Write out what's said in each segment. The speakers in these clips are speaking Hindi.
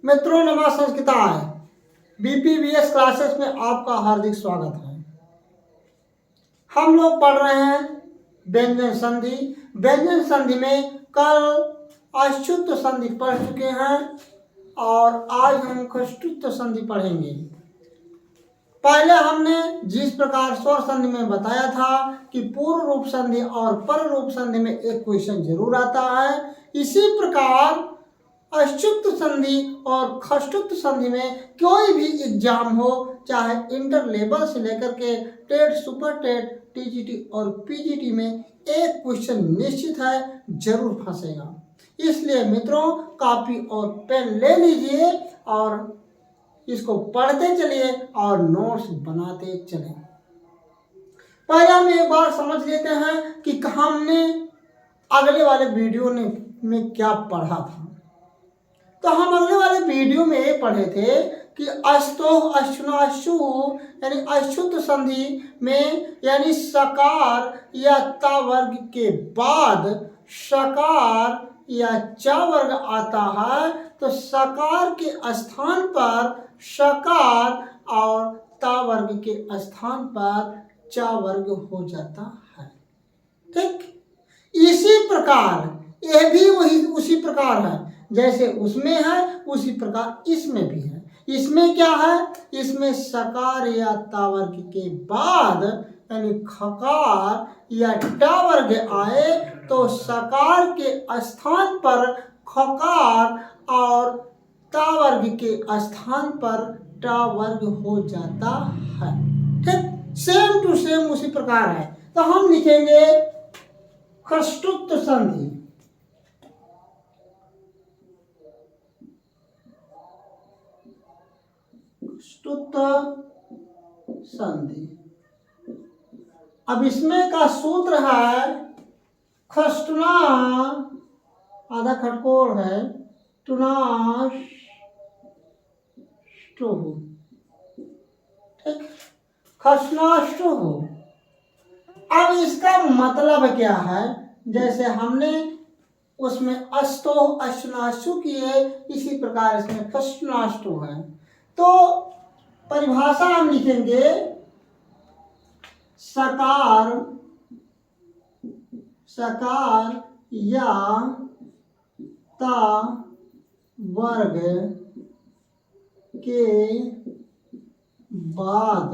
मित्रों नमः संस्कृताय बीपीवीएस क्लासेस में आपका हार्दिक स्वागत है। हम लोग पढ़ रहे हैं व्यंजन संधि। व्यंजन संधि में कल अच्युत संधि पढ़ चुके हैं और आज हम खष्टुत्व संधि पढ़ेंगे। पहले हमने जिस प्रकार स्वर संधि में बताया था कि पूर्व रूप संधि और पर रूप संधि में एक क्वेश्चन जरूर आता है, इसी प्रकार अच्युत संधि और खष्टुत्व संधि में कोई भी एग्जाम हो, चाहे इंटर लेवल से लेकर के टेट, सुपर टेट, टीजीटी और पीजीटी में एक क्वेश्चन निश्चित है, जरूर फंसेगा। इसलिए मित्रों कॉपी और पेन ले लीजिए और इसको पढ़ते चलिए और नोट्स बनाते चलें। पहले हम एक बार समझ लेते हैं कि हमने अगले वाले वीडियो में क्या पढ़ा था। तो हम अगले वाले वीडियो में ये पढ़े थे कि अस्तोह अश्नुनाशु यानी अच्युत संधि में यानी सकार या ता वर्ग के बाद सकार या चा वर्ग आता है, तो सकार के स्थान पर सकार और ता वर्ग के स्थान पर चा वर्ग हो जाता है। ठीक, इसी प्रकार यह भी उसी प्रकार है जैसे उसमें है, उसी प्रकार इसमें भी है। इसमें क्या है, इसमें सकार या ता वर्ग के बाद यानी खकार या टा वर्ग आए तो सकार के स्थान पर खकार और ता वर्ग के स्थान पर टा वर्ग हो जाता है। ठीक, सेम टू सेम उसी प्रकार है। तो हम लिखेंगे खष्टुत्व संधि। खष्टुत्व संधि। अब इसमें का सूत्र है खष्टुना, आधा खटकोड़ है, टुनाष्टुः। ठीक, खष्टुनाष्टुः। अब इसका मतलब क्या है, जैसे हमने उसमें अस्तोह अश्नुनाशु किए, इसी प्रकार इसमें खष्टुनाष्टुः है। तो परिभाषा हम लिखेंगे सकार या ता वर्ग के बाद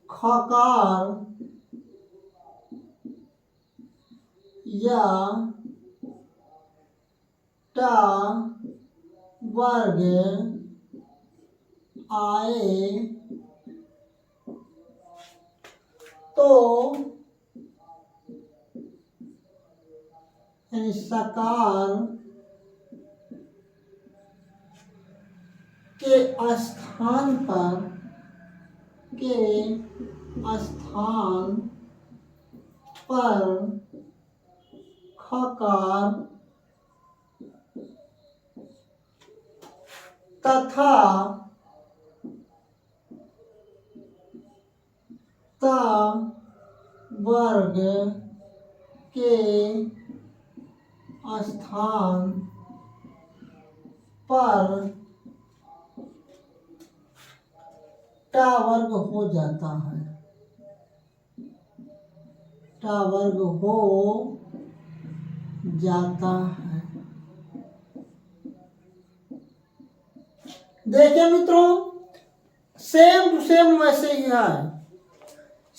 खकार या टा वर्ग आए तो यानी सकार के स्थान पर खकार तथा ता वर्ग के स्थान पर टा वर्ग हो जाता है। टा वर्ग हो जाता है। देखिए मित्रों, सेम टू सेम वैसे ही है।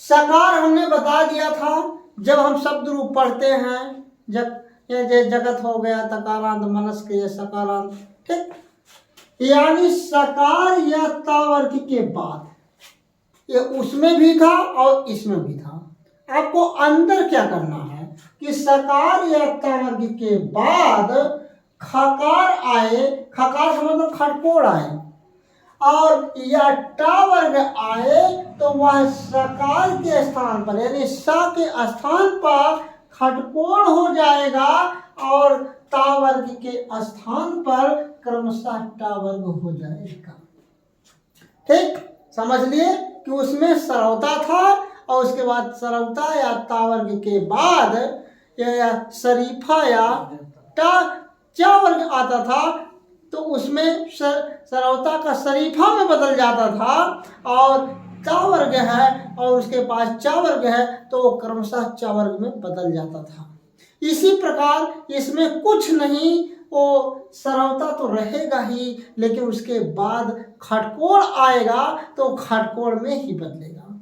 सकार हमने बता दिया था, जब हम शब्द रूप पढ़ते हैं, जब ये जगत हो गया तकारांत मनस्क या सकारांत। ठीक, यानी सकार या ता वर्ग के बाद, ये उसमें भी था और इसमें भी था। आपको अंदर क्या करना है कि सकार या ता वर्ग के बाद खकार आए, खकार का मतलब खटकोड़ आए, और या टा वर्ग आए तो वह सकार के स्थान पर यानी सा के स्थान पर खटकोड़ हो जाएगा और ता वर्ग के स्थान पर क्रमशः टा वर्ग हो जाएगा। ठीक, समझ लिए कि उसमें सरवता था और उसके बाद सरवता या ता वर्ग के बाद या शरीफा या टा चा वर्ग आता था तो उसमें सरौता का शरीफा में बदल जाता था, और ता वर्ग है और उसके पास चा वर्ग है तो वो क्रमशः चा वर्ग में बदल जाता था। इसी प्रकार इसमें कुछ नहीं, वो सरौता तो रहेगा ही, लेकिन उसके बाद खटकोण आएगा तो खटकोण में ही बदलेगा।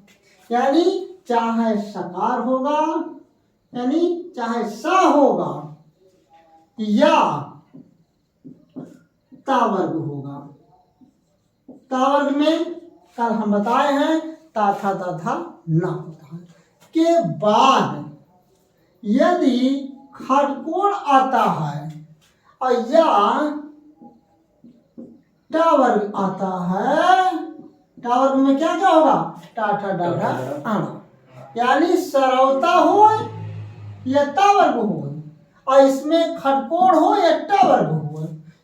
यानी चाहे सकार होगा, यानी चाहे सा होगा या ता वर्ग होगा। ता वर्ग में कल हम बताए हैं ता था ना होता है। के बाद यदि खटकोण आता है और या टा वर्ग आता है, टा वर्ग में क्या क्या होगा, टा ठा डा ढा आना, यानी सरौता हो या ता वर्ग हो और इसमें खटकोण हो या टा वर्ग हो,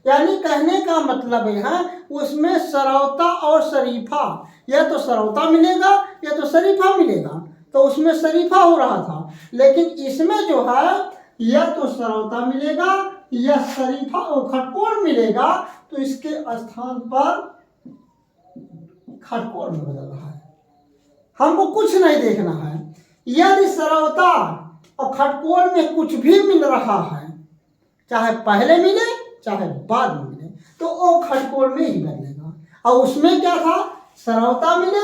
यानी कहने का मतलब है उसमें सरौता और शरीफा, या तो सरौता मिलेगा या तो शरीफा मिलेगा, तो उसमें शरीफा हो रहा था। लेकिन इसमें जो है या तो सरौता मिलेगा या शरीफा और खटकोण मिलेगा, तो इसके स्थान पर खटकोण में बदल रहा है। हमको कुछ नहीं देखना है, यदि सरौता और खटकोण में कुछ भी मिल रहा है, चाहे पहले मिले चाहे बाद में मिले, तो वो खटकोण में ही बदलेगा। और उसमें क्या था, सरौता मिले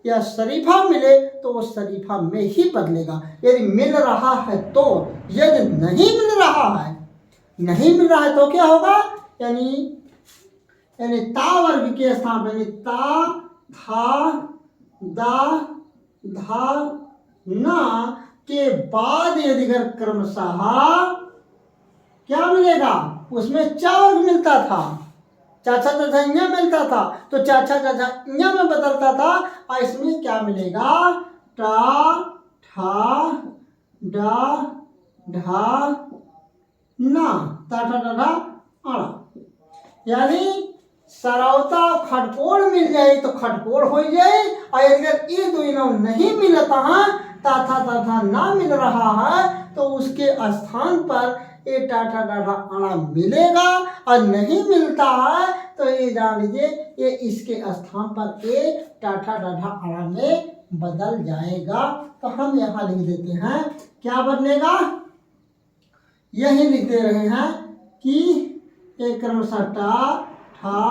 या शरीफा मिले तो वो शरीफा में ही बदलेगा। यदि मिल रहा है तो, यदि नहीं मिल रहा है तो क्या होगा, यानी ता वर्ग के स्थान पर, यानी ता था दा धा ना के बाद यदि अगर क्रमशः क्या मिलेगा, उसमें चा वर्ग मिलता था, चाचा चाचा इया मिलता था तो चाचा चाचा इया में बदलता था, और इसमें क्या मिलेगा, टा ठा डा ढा ना, ता ठा डा ढा आड़ा, यानी सरौता खटकोण मिल जाए तो खटकोण हो जाए, और अगर ये दोनों नहीं मिलता है, ता था ना मिल रहा है, तो उसके स्थान पर ये टाठा डाठा आना मिलेगा, और नहीं मिलता है तो ये जान लीजिए ये इसके स्थान पर ये टाठा डाठा आना में बदल जाएगा। तो हम यहाँ लिख देते हैं, क्या बदलेगा, यही लिख दे रहे हैं कि एक क्रमशः टा ठा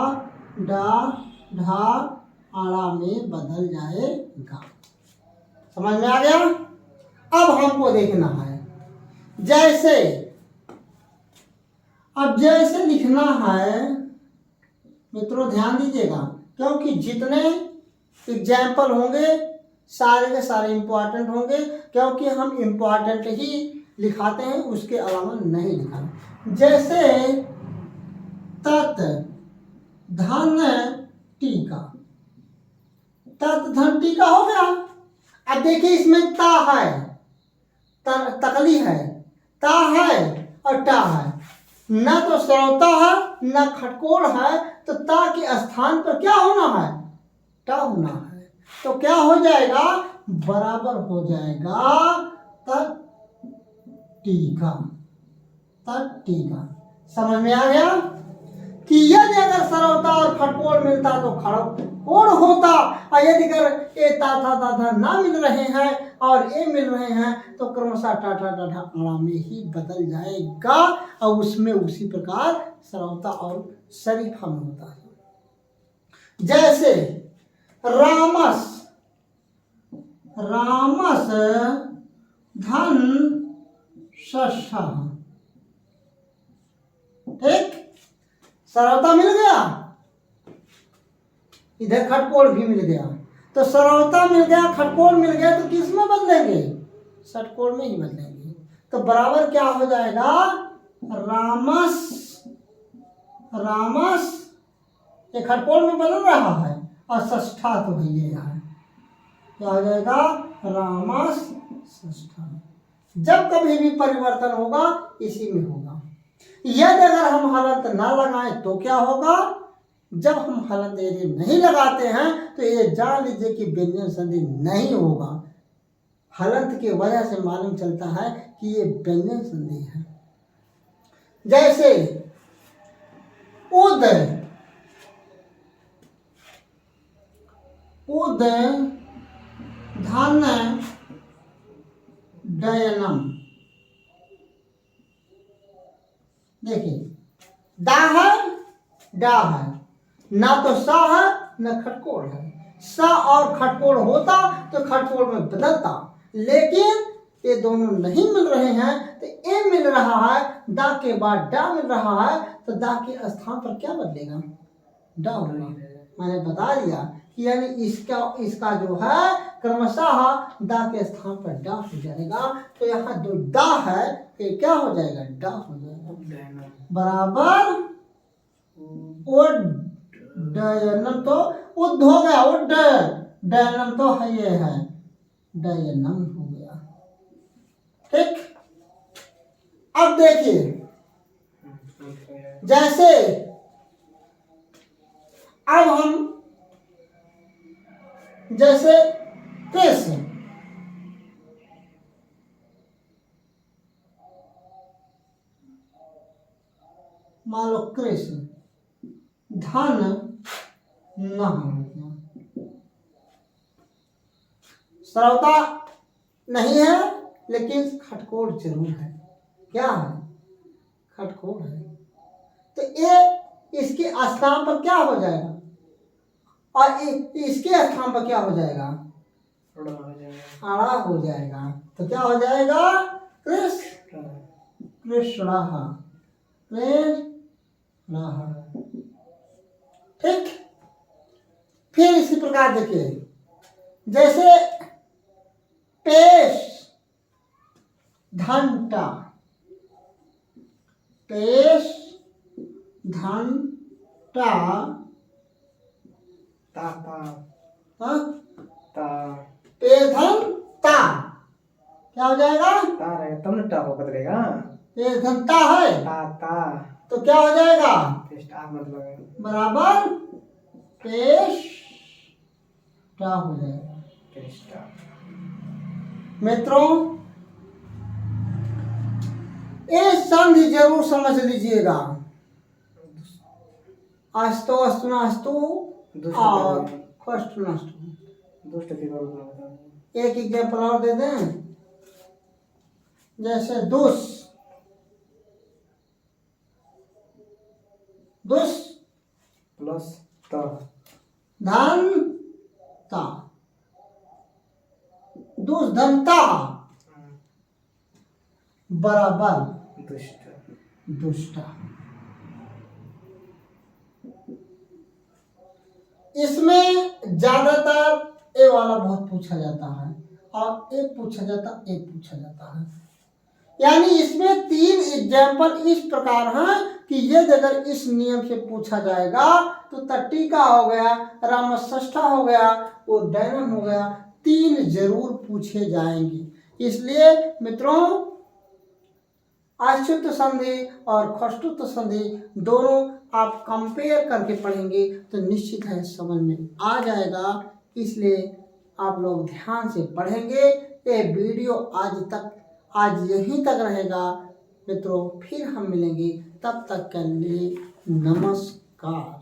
डा ढा आड़ा में बदल जाएगा। समझ में आ गया। अब हमको देखना है जैसे, अब जैसे लिखना है मित्रों, ध्यान दीजिएगा, क्योंकि जितने एग्जाम्पल होंगे सारे के सारे इंपॉर्टेंट होंगे, क्योंकि हम इंपॉर्टेंट ही लिखाते हैं, उसके अलावा नहीं लिखाते। जैसे तत् धन टीका, तत् धन टीका हो गया। अब देखिए इसमें ता है, तकली है, ता है और टा है, न तो सरौता है न खटकोण है, तो ता के स्थान पर क्या होना है, टा होना है। तो क्या हो जाएगा, बराबर हो जाएगा तटीका, तटीका। समझ में आ गया कि यदि अगर सरौता और खटकोण मिलता तो खटकोण होता, और यदि अगर ये ता था ना मिल रहे हैं और ये मिल रहे हैं तो क्रमशः टाठा टाठा आड़ा में ही बदल जाएगा, और उसमें उसी प्रकार सरौता और शरीफा में होता है। जैसे रामस, रामस धन शशा, ठीक, सरौता मिल गया, इधर खटकोण भी मिल गया, तो सरौता मिल गया खटकोण मिल गया, तो किस में बदलेंगे, षटकोण में ही बदलेंगे। तो बराबर क्या हो जाएगा, रामस, रामस ये खटकोण में बदल रहा है, और षष्ठा तो है ये है, क्या हो जाएगा, रामस षष्ठा। जब कभी भी परिवर्तन होगा इसी में होगा। यदि अगर हम हलंत ना लगाएं तो क्या होगा, जब हम हलंत यदि नहीं लगाते हैं तो ये जान लीजिए कि व्यंजन संधि नहीं होगा। हलंत की वजह से मालूम चलता है कि ये व्यंजन संधि है। जैसे उद धन डयनम। देखिए दा है डा है, ना तो सा है न खटकोड़ है। सा और खटकोड़ होता तो खटकोड़ में बदलता, लेकिन ये दोनों नहीं मिल रहे हैं तो ए मिल रहा है, दा के बाद डा मिल रहा है, तो दा के स्थान पर क्या बदलेगा? डा होगा। मैंने बता दिया कि यानी इसका जो है क्रमशः दा के स्थान पर डा हो जाएगा। तो यहाँ जो दा है ये क्या हो जाएगा? डा हो जाएगा। बराबर डयनम तो उद हो गया, उड डयनम तो है ये है डयनम हो गया। ठीक, अब देखिए जैसे अब हम जैसे कृष्ण मान लो कृष्ण धन न हो गया, श्रौता नहीं है लेकिन खटकोड़ जरूर है। क्या है? खटकोड़ है। तो ये इसके स्थान पर क्या हो जाएगा और इसके स्थान पर क्या हो जाएगा? आड़ा हो जाएगा। तो क्या हो जाएगा? कृष्ण कृष्ण। ठीक, फिर इसी प्रकार देखिए जैसे पेश घंटा, पेश घंटा ता ता हाँ ता पेश धन ता क्या हो जाएगा? ता रहेगा तब ना टा हो बदलेगा। पेश धन ता है ता ता तो क्या हो जाएगा? पेस्ट आ मतलब है बराबर पेश टा हो जाएगा। पेस्ट मित्रों ये संधि जरूर समझ लीजिएगा। अस्तु अस्तुनास्तु और खष्टुनास्तु। दुष्ट के बारे में बताओ। एक एग्जाम्पल और दे दें, जैसे दुस दुस प्लस ता धन ता, दुस धन ता बराबर दुष्ट दुष्ट। इसमें ज्यादातर ए वाला बहुत पूछा जाता है और ए पूछा जाता, ए पूछा जाता है। यानी इसमें 3 एग्जाम्पल इस प्रकार हैं कि यदि अगर इस नियम से पूछा जाएगा तो तट्टिका हो गया, रामष्ठा हो गया, वो डयनम हो गया, 3 जरूर पूछे जाएंगे। इसलिए मित्रों अच्युत संधि और खष्टुत संधि दोनों आप कंपेयर करके पढ़ेंगे तो निश्चित है समझ में आ जाएगा। इसलिए आप लोग ध्यान से पढ़ेंगे। ये वीडियो आज यहीं तक रहेगा मित्रों, फिर हम मिलेंगे, तब तक के लिए नमस्कार।